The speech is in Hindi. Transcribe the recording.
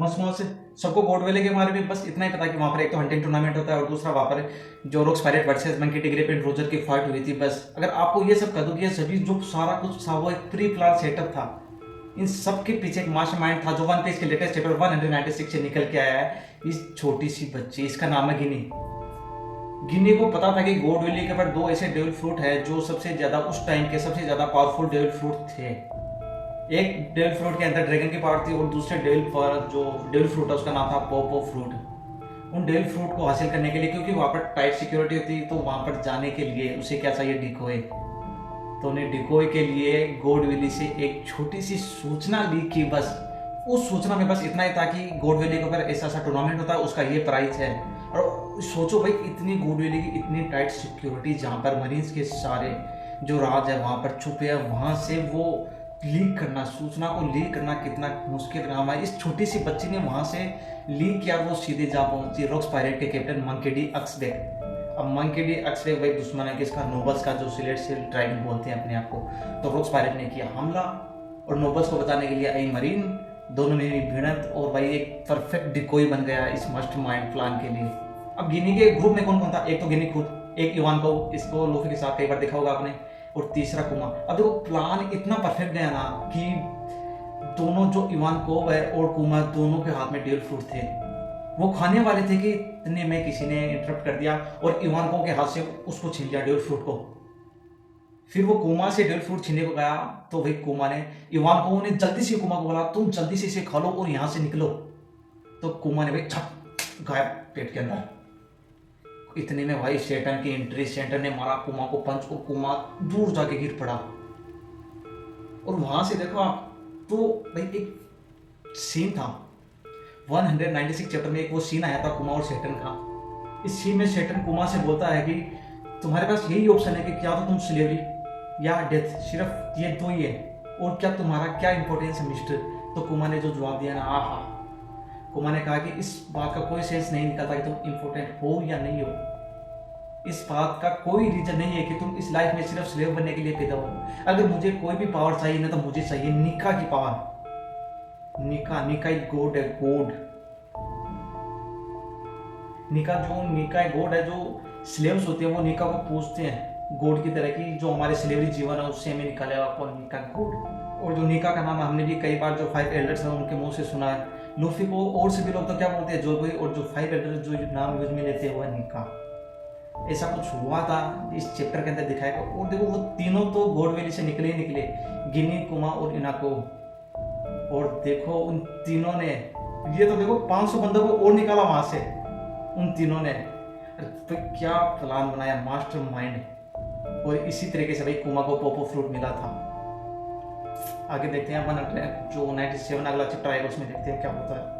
मस्त मौज से सबको गोड वैली के बारे में बस इतना ही पता कि वहाँ पर एक तो हंटिंग टूर्नामेंट होता है और दूसरा वहाँ पर जो rocks pirate versus monkey D grip and Roger की फाइट हुई थी। बस अगर आपको ये सब कर दो कि ये सभी जो सारा कुछ था वो एक प्री प्लान सेटअप था, इन सब के पीछे एक मास्टरमाइंड था जो वन पीस के लेटेस्ट चैप्टर 196 से निकल के आया है। इस छोटी सी बच्ची, इसका नाम है गिनी। गिनी को पता था कि गोड वैली के ऊपर दो ऐसे डेविल फ्रूट है जो सबसे ज्यादा उस टाइम के सबसे ज्यादा पावरफुल डेविल फ्रूट थे। एक डेविल फ्रूट के अंदर ड्रैगन की पावर थी और दूसरे जो डेविल फ्रूट है उसका नाम था पोपो फ्रूट। उन डेविल फ्रूट को हासिल करने के लिए, क्योंकि वहां पर टाइट सिक्योरिटी होती, तो वहां पर जाने के लिए उसे क्या चाहिए, डिकोय। तो उन्हें डिकोय के लिए गोड वैली से एक छोटी सी सूचना ली कि बस उस सूचना में बस इतना ही था कि गोड वैली के ऊपर ऐसा ऐसा टूर्नामेंट होता है, उसका ये प्राइस है। और सोचो भाई, इतनी गोड वैली की इतनी टाइट सिक्योरिटी जहाँ पर मरीन्स के सारे जो राज है वहाँ पर छुपे है, वहाँ से वो लीक करना, सूचना को लीक करना कितना मुश्किल काम है। इस छोटी सी बच्ची ने वहाँ से लीक किया, वो सीधे जा पहुंची रॉक्स पायरेट के कैप्टन मंकी डी अक्सबेक। अब मंकी डी अक्सबेक भाई दुश्मन है किसका, नोबल्स का, जो सिलेस्टियल ड्रैगन बोलते हैं अपने आप को। तो रॉक्स पायरेट ने किया हमला और नोबल्स को बचाने के लिए आई मरीन। दोनों में भिड़ंत और भाई एक परफेक्ट डिकोई बन गया इस मास्टरमाइंड प्लान के लिए। अब गिनी के ग्रुप में कौन कौन था, एक तो गिनी खुद, एक इवान को, इसको लूफी के साथ कई बार देखा होगा आपने, और तीसरा कुमा। अब देखो प्लान इतना परफेक्ट गया ना कि दोनों जो इवान को और कुमा दोनों के हाथ में डेविल फ्रूट थे। वो खाने वाले थे कि इतने में किसी ने इंटरप्ट कर दिया और इवान को के हाथ से उसको छीन लिया डेविल फ्रूट को। फिर वो कुमा से डेविल फ्रूट छीनने को गया तो भाई कुमा ने इवान को ने जल्दी से कुमा को बोला तुम जल्दी से इसे खा लो और यहां से निकलो। तो कुमा ने भाई छप गायब पेट के अंदर। इतने में भाई शेटन की एंट्री, शेटन ने मारा कुमा को पंच और कुमा दूर जाके गिर पड़ा। और वहां से देखो आप तो भाई एक सीन था 196 चैप्टर में, एक वो सीन आया था कुमा और शेटन का। इस सीन में शेटन कुमा से बोलता है कि तुम्हारे पास यही ऑप्शन है कि क्या तो तुम स्लेवरी या डेथ, सिर्फ ये दो ही है, और क्या तुम्हारा क्या इंपॉर्टेंस है मिस्टर। तो कुमा ने जो जवाब दिया ना, आहा, कुमा ने कहा कि इस बात का कोई सेंस नहीं निकलता कि तुम इंपॉर्टेंट हो या नहीं हो। इस बात का कोई रीजन नहीं है कि तुम इस लाइफ में सिर्फ स्लेव बनने के लिए पैदा हो। अगर मुझे कोई भी पावर चाहिए ना, तो मुझे चाहिए निका की पावर। निका, निका एक गॉड है, गॉड। निका एक गॉड है। जो स्लेव्स होते हैं वो निका को पूछते हैं गॉड की तरह की, जो हमारे स्लेवरी जीवन है उससे हमें निकालेगा कौन, निका गॉड। और जो निका का नाम हमने भी कई बार जो 5 एल्डर्स हैं उनके मुंह से सुना है। लूफी को और सभी लोग तो क्या बोलते हैं, जो कोई और जो 5 एल्डर्स जो नाम यूज में लेते हैं वो है निका। ऐसा कुछ हुआ था इस चैप्टर के अंदर दिखाएगा। और देखो वो तीनों तो गोड वैली से निकले ही निकले, गिनी, कुमा और इनाको। और देखो उन तीनों ने, ये तो देखो 500 बंदों को और निकाला वहां से उन तीनों ने। तो क्या प्लान बनाया, मास्टर माइंड। और इसी तरीके से भाई कुमा को पोपो फ्रूट मिला था। आगे देखते हैं जो 97 अगला चैप्टर आएगा उसमें देखते हैं क्या होता है।